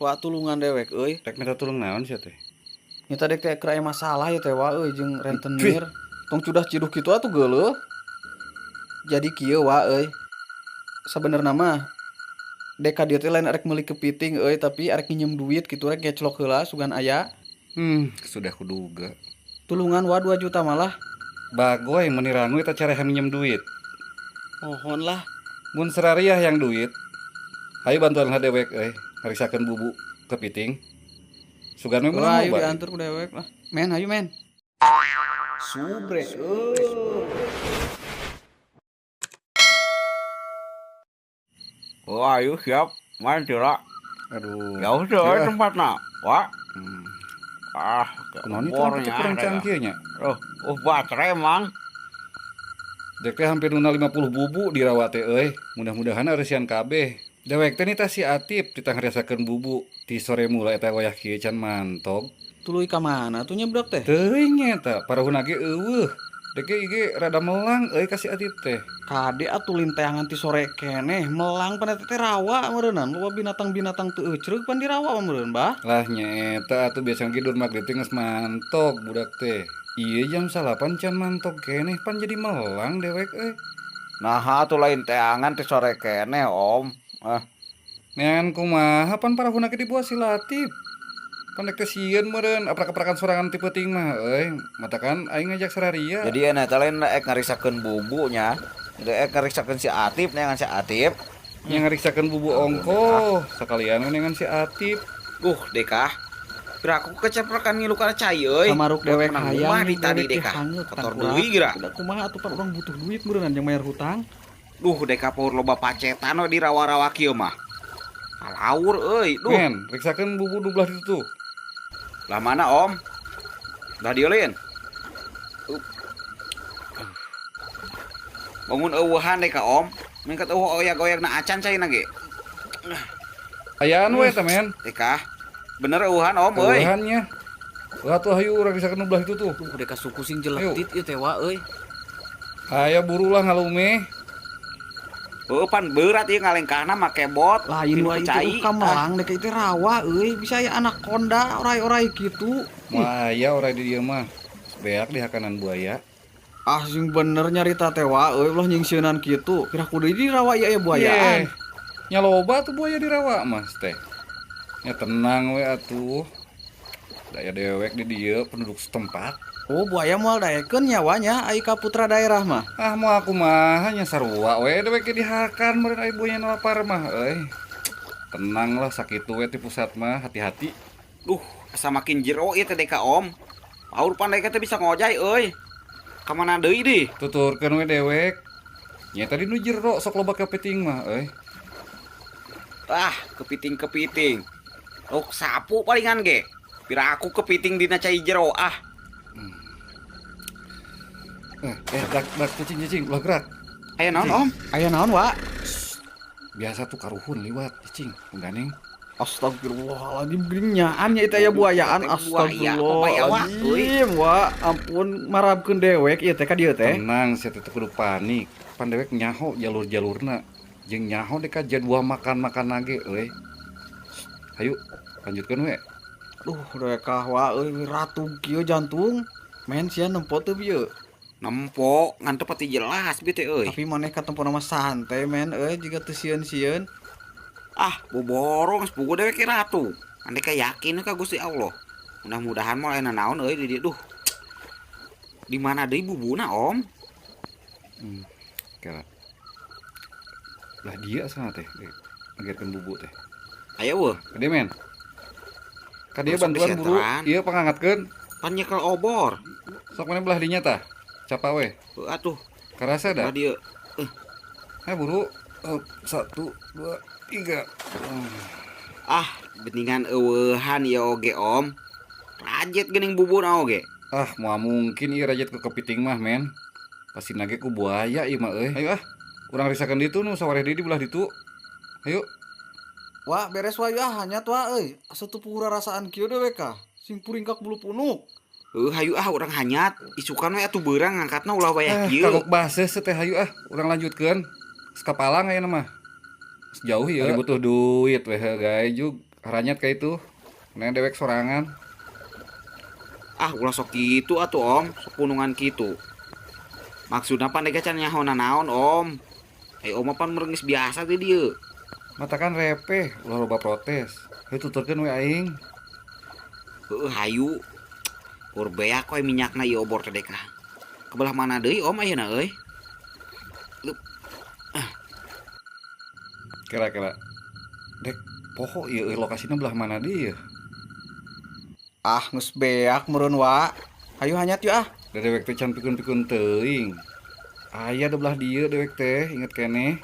Wah tulungan dewek euy. Rek minta tulung naon sia teh? Nyata dek teh keur aya masalah ya teh wa euy jeung Cuy. rentenir. Tong cudah ciduk kitu atuh geuleuh. Jadi kieu wa euy. Sabenerna mah deka dieu teh lain arek meuli kepiting euy tapi arek nginjem duit kitu rek ngeclok heula sugan aya. Sudah kuduga. Tulungan wa 2 juta malah. Bagoy menirangu eta cara minjem duit. Mohon lah. Mun serariah yang duit. Hayu bantuan dewek euy, ngarisakeun bubu kepiting. Sugan mah Wah, menang ayo loba. diantar ku dewek lah. Men, ayo men. Subre. Oh, ayo siap. Main cira. Aduh. Jauh sih Ya. tempatnya. Wah. Hmm. Ah, Kunaon itu teh kurang canggih nya. Baterai emang. Dek teh hampir nuna 50 bubu dirawat teh euy. Mudah-mudahan areusian kabeh. Dewek teh nita si Atip ditangriasakeun bubu. Ti sore mula eta wayah kieu can mantog. Tuluy ka mana tuh nyebrek teh? Teuing eta parahuna ge eueuh. Dek ge rada melang euy ka si Atip teh. Kade atuh linteangan ti sore keneh melang pan eta teh rawa meureunnan. Loba binatang-binatang teu eucreug pan di rawa meureun, Bah. Lah nya eta atuh biasa ge dur maghrib teh geus mantog budak teh. Ieu jam 8 can mantog keneh pan jadi melang dewek euy. Nah, atuh lain teangan ti sore kene, Om. Neangan kumaha pan parahuna ge dibuat si Latif. Pan dek teh sieun meureun aprak-aprakan sorangan ti peuting mah euy. Matakan aing ngajak sararia. Jadi enak teh lain ek ngarisakeun bubunya. Jadi ek ngarisakeun si Atip neangan si Atip. Yang ngariksakeun bubu ongko sakalian we dengan si Atip. Dekah. Kira aku keceprekan ngilu kana cai euy. Samaruk dewek Menang hayang rumah di tadi dewek Dekah. hangeut Kotor tangkurak. deui gira. Udah kumaha atuh pan urang butuh duit meureunnan jeung bayar hutang. Dekah paur loba pacetan we di rawa-rawa kieu mah. Alaur euy. Men, riksakeun bubu dublah ditu tuh. Lah mana, Om? Lah dieu lain. Bangun eueuhan deh ka Om. Mingkat eueuh oyak-oyakna acan caina ge. Ayaan we teh men. Dekah. Bener eueuhan Om euy. Keluhannya. Lah tuh hayu urang riksakeun dublah ditu tuh. Udah ka suku sing Ayo. jeletit ieu teh wa euy. Aya burulah ngalume. Heuh pan berat ieu ngalengkahna make bot. Lain Tinu wae cai. itu ka melang dek teh rawa euy. Bisa aya anaconda orai-orai kitu. Mah aya ora di dieu mah. Beak di hakanan buaya. Ah sing bener nyarita teh wa euy ulah nyingsieunan kitu. Kira kudu di rawa ieu aya buayaan. Nya loba tuh buaya di rawa mas teh. Nya tenang we atuh. Daya dewek di dieu penduduk setempat. Oh buaya moal daekeun nyawanya ai ka putra daerah mah. Ah mau aku mah hanya sarua we dewek di hakan meureun aya buaya nu lapar mah euy. Tenang lah sakitu we ti pusat mah hati-hati. Asa makin jero ieu teh deka Om. Paur pandai teh bisa ngojay euy. Ka mana deui di? Tuturkeun we dewek. Nya tadi nu jero sok loba kepiting mah euy. Kepiting. Sapu palingan ge. Pira aku kepiting dina cai jero Dak cicing ulah gerak. Aya naon Om? Aya naon wa? Biasa tuh karuhun liwat cicing, ganeng. Astagfirullahaladzim gerinnyaan nya itu aya buayaan. Astagfirullahaladzim wa ampun marabkeun dewek ieu teh ka dieu teh. Tenang, sia teh kudu panik. Pan dewek nyaho jalur-jalurna. Jeung nyaho deka jadwal makan-makan nage euy. Hayu, lanjutkeun we. Dewek kah wa euy ratu kieu jantung. Men sia nempo teu bieu. Nempo ngan teu pati jelas bi teh euy. Tapi maneh katempo nama santai men euy jiga teu sieun-sieun. Boborong sepugu dewek ki ratu. Andai ka yakin ka Gusti Allah. Mudah-mudahan mah aya naon euy di dieu. Di mana deui bubuna Om? Kira. Lah dia sana teh, ngagetkeun bubu teh. Aya weuh. Gede men. Ka dieu Sok bantuan buru, diseteran. ieu pangangatkeun. Pan nyekel obor. Sok mana belah dinya tah. Capa we. Heuh atuh. Karasa Lah dah. dieu. Buru. 1 2 3. Beningan eueuhan ya oge Om. Rajet geuning bubuna oge. Moal mungkin ieu rajat ke kepiting mah men. Pasti nage ku buaya ieu mah euy. Ayo urang risakeun ditu nu sawareh deui di belah ditu. Ayo. Wah beres wa hanya tua euy. Asa teu pura rasaan kieu dewek kah. Sing puringkak bulu punuk. Hayu urang hanyat. Isukan we atuh beurang ngangkatna ulah wayah kieu. Kagok bases teh hayu urang lanjutkeun. Sekapalang aya mah. Sejauh ya butuh duit weh gawe jug Haranyat ka itu. Neng dewek sorangan. Ah ulah sok kitu atuh om, sok punungan kitu. Maksudna pan deka can nyaho naon om. Om pan merengis biasa di dieu. Mata kan repeh, ulah loba protes. Heuh tuturkeun we aing. Heueuh hayu. Ur beak we minyakna ieu obor teh deka. Kebelah mana deui om ayeuna euy? Kira-kira. Dek, poho ieu lokasina belah mana dieu? Ah geus beak meureun wa. Hayu hanyat yuk ah. Da dewek teh can pikun-pikun teuing. Aya da belah dieu dewek teh, inget keneh.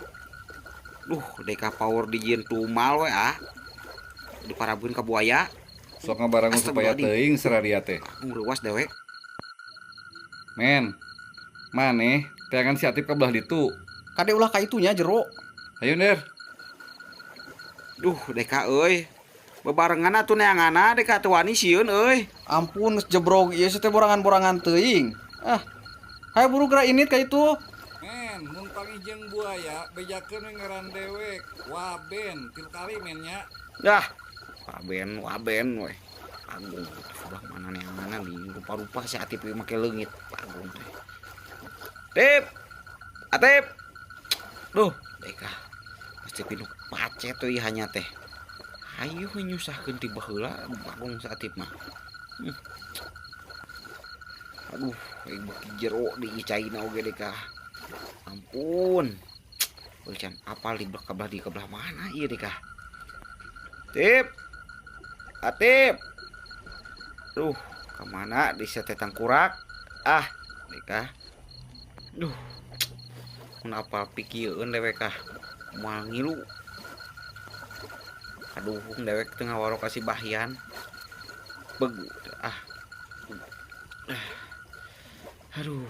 Duh, deka power dijieun tumal we ah. Diparabeun ka buaya. Sok ngabarangun supaya Astagfirullahaladzim. teuing seradia teh. Ngeurewas dewek. Men, maneh teangan si Atip ka belah ditu. Kade ulah ka itunya jero. Hayu nder. Duh, deka euy. Bebarengan atuh neanganna deka teu wani sieun euy. Ampun geus jebrog ieu teh borangan-borangan teuing. Ah. Hayu buru geura init ka itu. Men, mun pangijeng buaya bejakeun we ngaran dewek. Waben, 3 kali men nya. Dah. Waben we. Agung sebelah mana neanganna di rupa-rupa si Atip ieu make leungit. Agung teh. Tip. Atip. Duh, deka. Pasti pinu pacet teh hanya teh. Hayu nyusahkeun ti baheula Bagong si Atip mah. Aduh, aing beki jero diicaina oge deka. Ampun. Can apal di kebelah mana ieu deka. Tip. Atip. Duh, kemana di setetang kurak? Ah, deka. Duh. Mun apal pikieun dewek ah. Moal ngilu. Aduh, dewek teu ngawaro kasih bahian. Begu ah. Aduh.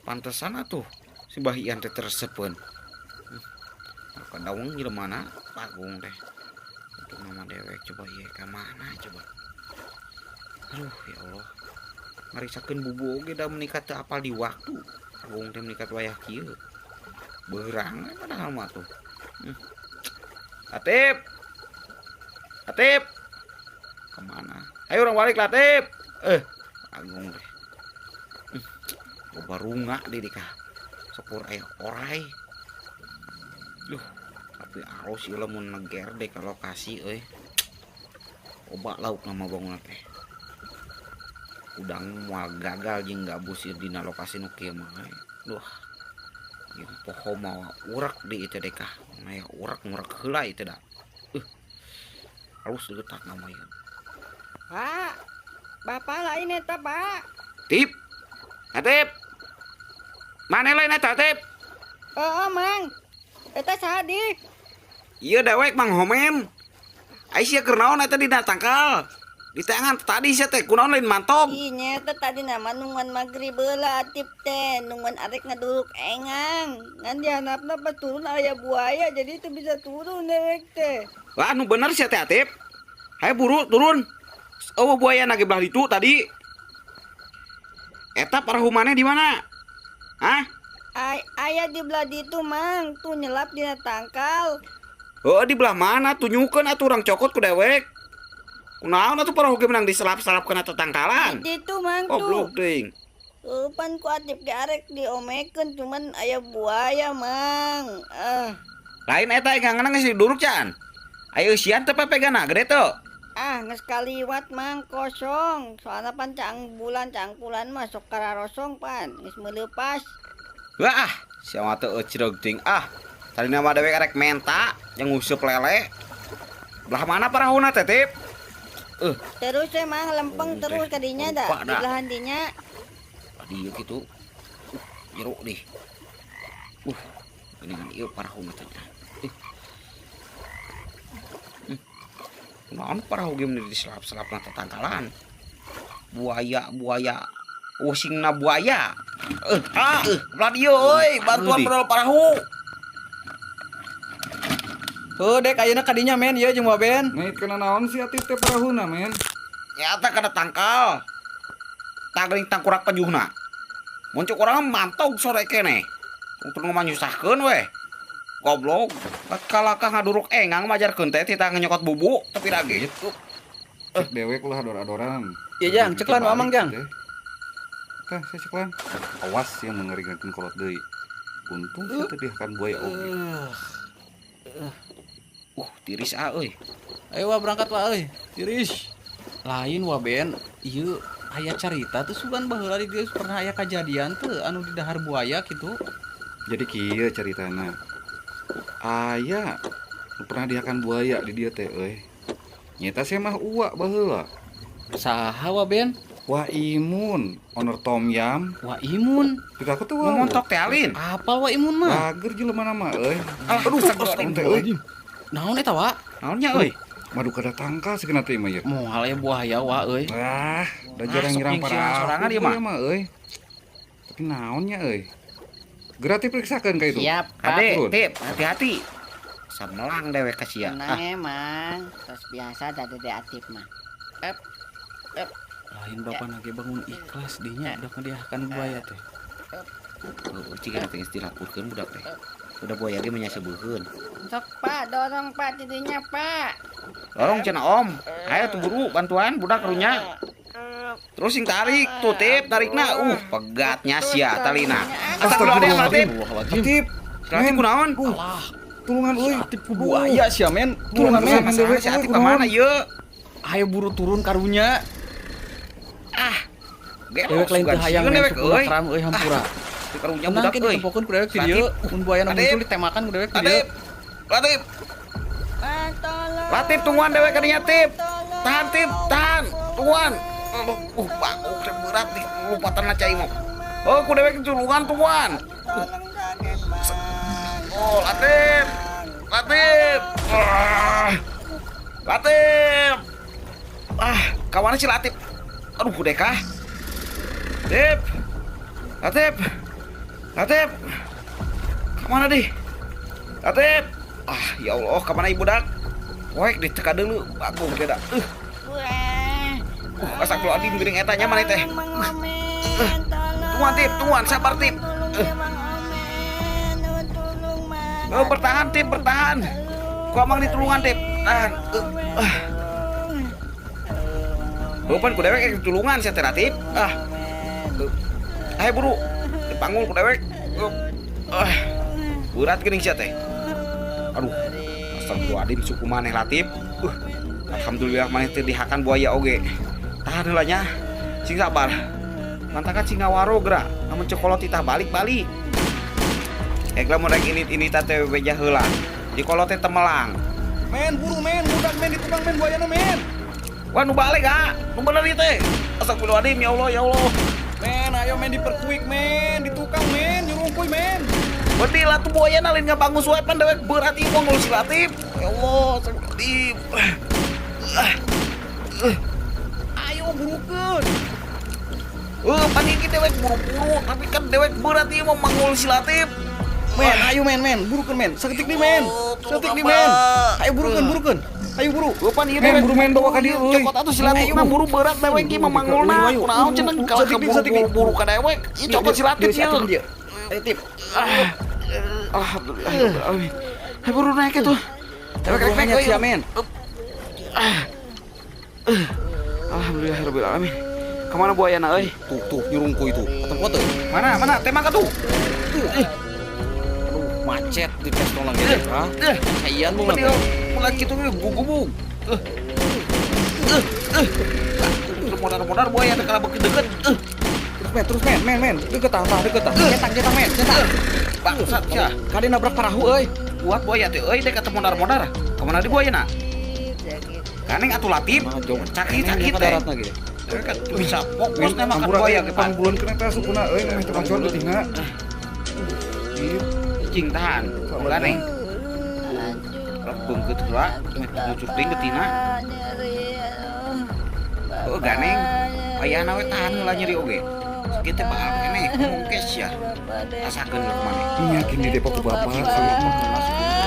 Pantesan atuh si bahian teh teresepeun. Kadaung jelema Bagong teh. Untuk nama dewek coba ieu ka mana coba. Aduh ya Allah. Ngarisakeun bubu oge da menikah teu apal di waktu. Bagong teh menikah wayah kieu. Beurang padahal mah tuh. Atip. Atip. Kemana? Ayo orang balik lah Atip. Bagong teh. Loba runga di dika. Sepur aya orai. Duh, tapi arus ieu lamun neger deh ka lokasi euy. Loba lauk nama bangunan teh. Udang moal gagal jeung gabus dina lokasi nu kieu mah. Duh. Ieu poho mah urak di itu deh kah. Aya urak-urak heula itu da. Halus leutak nama ieu. Pak, bapak lain eta pak. Tip. Atip. Mana lain eta Tip? Mang, eta sadi. Ieu dewek Mang Homen. Ai sia keur naon eta dina tangkal? Di tangan tadi sia teh kunaon lain mantog. Inya eta tadi nama nungan maghrib heula Atip teh, nungan arek ngaduluk engang. Ngan di handapna pas turun aya buaya jadi itu bisa turun dewek teh. Wah, anu bener sia teh Atip. Hayu buru turun. Oh buaya nage belah ditu tadi. Eta parahu maneh di mana? Hah? Aya di belah ditu mang, tuh nyelap dina tangkal. Oh di belah mana? Tunjukkeun atuh urang cokot ku dewek. Kunaon atuh parahu ge menang diselap-selapkeun atuh tangkalan. Di ditu mang Oh tuh. blok teuing. Pan ku Atip ge arek diomekeun cuman aya buaya mang. Lain eta engang geus diduruk can. Ayo sian teh pepegana gede teu. Geus kaliwat mang kosong. Soalnya pan cangbulan cangkulan mah sok kararosong pan. Geus meuleupas. Wah, sia mah teu ecreg ting ah. Tadi nama dewek arek menta yang nguseup lele. Belah mana parahuna teh Tip? Terus emang lempeng Oh, terus teh. kadinya Lupa da di dah. belahan dinya. Dieu kitu. Jeruk deh. Ini ieu parahuna teh. Naon parahu ge mun diselap-selapna tatangkalan. Buaya. Usingna buaya. Belah dieu euy, bantuan pedal parahu. Heuh dek ayeuna kadinya men ieu jeung Waben. Mait kana naon si Atip teh parahuna men? Nyata kada tangkal. Tagering tangkurak penjuhna. Muncul urang mantog sore kene. Untuk ngomong nyusahkeun we. Goblok. Kalakah ngaduruk engang majarkeun teh tita nyokot bubu tapi da gitu. Cek dewek ulah ador-adoran. Iya, Jang, ceklan Balik, Amang, Jang. teh. Tah, saya ceklan. Awas yang mengeringankeun kolot deui. Untung saya tadi akan buaya oge. Tiris euy. Ayo wah berangkat wah euy. Tiris. Lain wah Ben, ieu aya carita tuh sugan baheula di dieu pernah aya kajadian teu anu di dahar buaya gitu. Jadi kieu caritana. Aya nu pernah dihakan buaya di dieu teh euy. Nyata saya mah uwa baheula. Saha wah Ben? Wah Imun, owner Tom Yam. Wah Imun. Pika aku tuh Memontok teh Alin. Apal wah Imun mah? Lager jelema nama euy. Aduh, Astagfirullahaladzim teh euy. Naon eta wah? Naonnya euy? Madu kada tangkal sakena teh mah ieu. Moal aya buaya wah euy. Wah, da jarang sok nyerang nyingsiran para sorangan ieu mah. euy. Tapi naonnya euy? Gratis periksakeun ka itu. Siap, Pak. Ade, Turun. tip, hati-hati. Samelang dewek kasia. Tenang emang, terus biasa ada Dede Atip mah. Lain bapak nage bangun ikhlas dinya udah ngediakan buaya teh. Jika nanti istilah purkeun budak teh. Udah buaya ge menyasa beuheun. Sok Pak, dorong Pak tidinya Pak. Dorong cenah Om. Ayo tuh buru bantuan budak runya. Terus sing tarik, tuh tip, tarikna. Pegatnya sia talina. Astagfirullahaladzim. Atip, Berarti kunaon? Alah, tulungan euy. tipu buaya sia men. Tulungan Tulungan men, dewek, si Atip kunaon? kemana ye? Ayo buru turun karunya. Dewek lain teu hayang men dewek suku euy. kram euy hampura. Di karunya Tenang budak ke euy. ditempokeun ku dewek di dieu. Mun buayana Adip. muncul ditemakan ku dewek di dieu. Latif. Latif. Pak, tolong. Latif tungguan dewek kadinya tip. Tolong. Tahan tip, tahan. Tungguan. Bangku berat di lupatan cai mau. Oh, ku dewek culungan tungguan. Tolong sakit, Bang. Oh, Latif. Latif. Latif. Kawan si Latif. Aduh, kudeka. Tip. Latif. Latif. Kemana di? Latif. Ya Allah, kemana ibu dak? Wek, diteka dulu. Bagus beda. Wah. Astagfirullahaladzim, miring etanya mana teh? Tolong, Mang Omen, tolong. Tungguan tip, tungguan, sabar tip. Tolong ya, Mang Omen. Tolong, Mang. Bertahan tip, bertahan. Ku amang ditulungan tip. Tahan. Bukan ku dewek ditulungan saya teratif. Ayo buru. Dipanggul ku dewek. Berat geuning sia teh. Aduh. Astagfirullahaladzim suku maneh Latif. Alhamdulillah maneh teu dihakan buaya oge. Tahan heula nya. Sing sabar. Mantakan sing ngawaro geura. Namun cokolot titah balik-balik. Lamun rek ini teh beja heula. Di kolot teh temelang. Men buru men, budak men ditukang men buayana men. Wah nu balik ga? Nu bener ieu teh. Astagfirullahaladzim ya Allah ya Allah. Men ayo men diperkuik men, ditukang men, nyurungkuy men. Berarti lah tuh buaya nalin bangun suepan dewek berat ieu ngul si Latif. Ya Allah, Latif. Ayo burukeun. Paniki dewek buru-buru, tapi kan dewek berat ieu mah mangul si Latif. Men, ayo men, burukeun men. Saketik di men. Saketik di men. Ayo burukeun. Ayo buru. Pan ieu Men, dewek buru men bawa ka dieu euy. cokot atuh si Latif mah buru berat dewek ieu mah mangulna. Kunaon cenah kalau buru ka dewek. Ieu cokot si Latif ieu. Ayo tip. Alhamdulillah. Ayo buru naik itu. Dewek rek Banyak sia men. Alhamdulillah rabbil alamin. Kemana buayana euy? Tuh nyurungkuy tuh. Tempat tuh. Mana? Tema ka tuh? Macet di pistol lagi deh. Hah? Kayaan lu Mulai mulai gitu gugubung. Modar buaya teh kana beuki deukeut. Terus men. Deket tah. Cetak men. Bangsat sia. Kade nabrak parahu euy. Buat buaya teh euy teh kata modar. Kemana di buayana? Kaneng atuh Latif. Sakit teh. Darat lagi. Kan bisa fokus teh makan buaya ke pan. Bulan kena teh sukuna euy meh teu kacon leutingna. Cing tahan. Kaneng. Beungkeut heula, meh ngucuk deui betina. Heuh ganeng. Ayahna we tahan heula nyeri oge. Sakit teh baal keneh, mungkes ya. Rasakeun geus maneh. Yakin di Depok ku bapak sama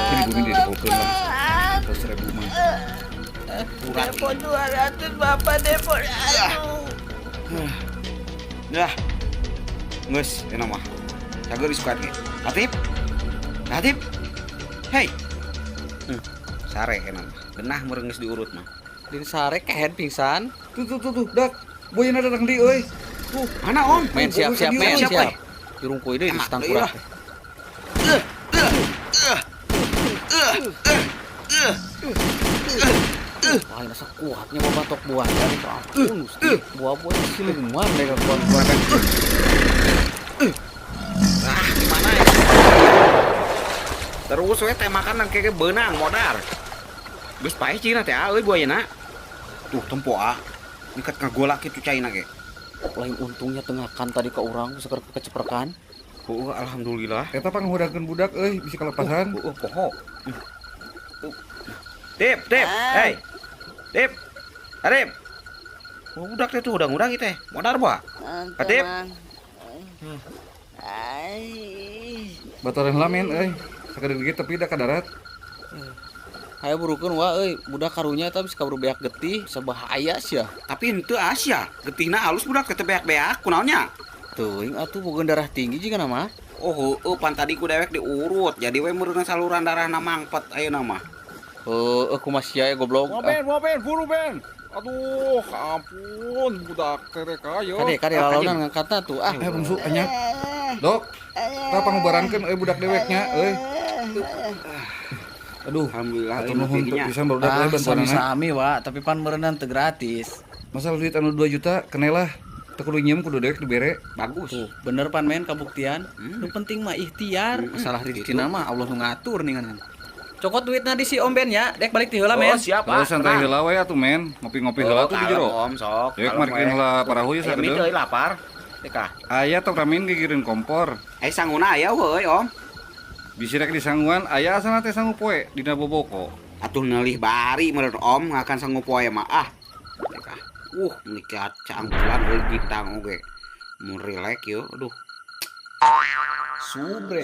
kini bumi di Depok lah. 100.000 mah. Depo 200 Bapak depo. Dah. Geus, enak mah. Cager disukat ge. Latif. Hei. Sare enak. Genah merenges diurut mah. Di sare kehen pingsan. Tuh, dak. Boyana datang di euy. Tuh, mana Om? Men siap men siap, siap. Dirungkui deui di Emak stang deui kurang. lah. Wah, nasa kuatnya mau batok buah dari ampun. Buah-buah siluman deh kawan-kawan. Ah, gimana ya? Terus we teh makanan kayak benang modar. Geus pae cina teh euy buayana. Tuh tempo Nikat ngagolak kitu caina ge. Lain untungnya tengakan tadi ke orang seker keceprekan. Alhamdulillah. Eta panghudakeun budak euy bisi kalepasan. Poho. Tip. Hei. Tip. Arif. Budak teh tuh udang-udang teh. Modar ba? Katip. Ai. Batoran lamen euy. Sakedeung ge tepi da ka darat. Hayo burukeun wa euy, budak karunya eta bisa kaburu beak getih, sabahaya sia. Tapi henteu Asia. Getihna halus budak teh beak-beak kunaonnya? Teuing atuh bogeun darah tinggi jiga mah. Oh, pan tadi ku dewek diurut. Jadi we meureun saluran darahna mangpet ayeuna mah. Kumaha sia ya goblok. Ben, buru Ben. Aduh, ampun budak terek ayo. Kade lalauna ngangkatna tuh. Bungsu anya. Dok, ta pangubarankeun euy budak deweknya euy. Aduh, Alhamdulillah atur nuhun teu pisan barudak euy bantuanna. Sami-sami wa, tapi pan meureunna teu gratis. Masalah duit anu 2 juta kenelah. Teu kudu nyiem kudu dewek dibere. Bagus. Tuh, bener pan men kabuktian. Nu penting mah ikhtiar. Masalah rezekina mah Allah nu ngatur ningan. Cokot duitna di si Om Ben ya, dek balik ti heula men. Siap, Kalau santai heula we atuh men, ngopi-ngopi heula tuh di jero. Om sok. Dewek markeun heula parahuy Aya sakedeung. euy lapar. Dekah. Aya tong ramin gigireun kompor. Sanguna aya euy Om. Bisi rek disangguan aya asana teh sangu poe dina boboko. Atuh neulih bari meureun Om ngakan sanggup poe mah Dekah. Meuli cangkulan euy gitang oge. Mun rilek yeuh, aduh. Subre.